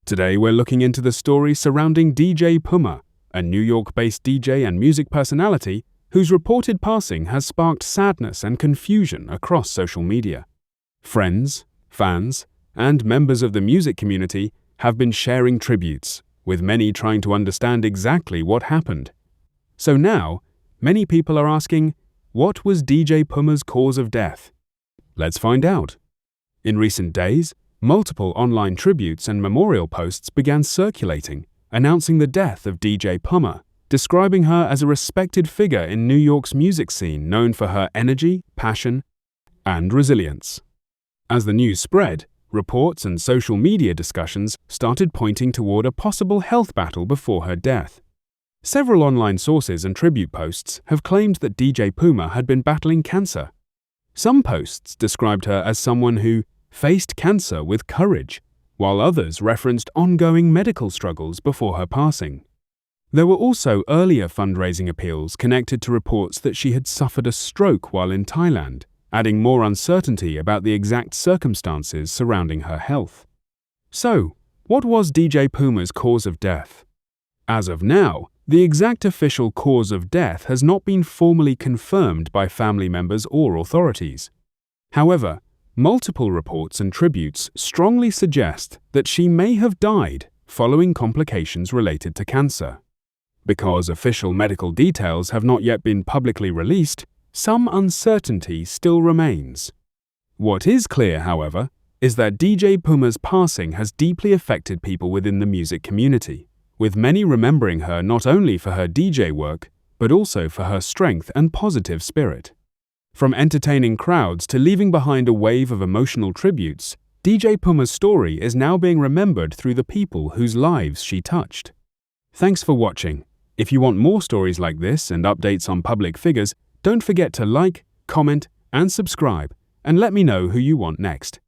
Today we're looking into the story surrounding DJ Pumma, a New York-based DJ and music personality whose reported passing has sparked sadness and confusion across social media. Friends, fans, and members of the music community have been sharing tributes, with many trying to understand exactly what happened. So now, many people are asking, what was DJ Pumma's cause of death? Let's find out. In recent days, multiple online tributes and memorial posts began circulating, announcing the death of DJ Pumma, describing her as a respected figure in New York's music scene known for her energy, passion, and resilience. As the news spread, reports and social media discussions started pointing toward a possible health battle before her death. Several online sources and tribute posts have claimed that DJ Pumma had been battling cancer. Some posts described her as someone who faced cancer with courage, while others referenced ongoing medical struggles before her passing. There were also earlier fundraising appeals connected to reports that she had suffered a stroke while in Thailand, adding more uncertainty about the exact circumstances surrounding her health. So, what was DJ Pumma's cause of death? As of now, the exact official cause of death has not been formally confirmed by family members or authorities. However, multiple reports and tributes strongly suggest that she may have died following complications related to cancer. Because official medical details have not yet been publicly released, some uncertainty still remains. What is clear, however, is that DJ Pumma's passing has deeply affected people within the music community, with many remembering her not only for her DJ work, but also for her strength and positive spirit. From entertaining crowds to leaving behind a wave of emotional tributes, DJ Pumma's story is now being remembered through the people whose lives she touched. Thanks for watching. If you want more stories like this and updates on public figures, don't forget to like, comment, and subscribe, and let me know who you want next.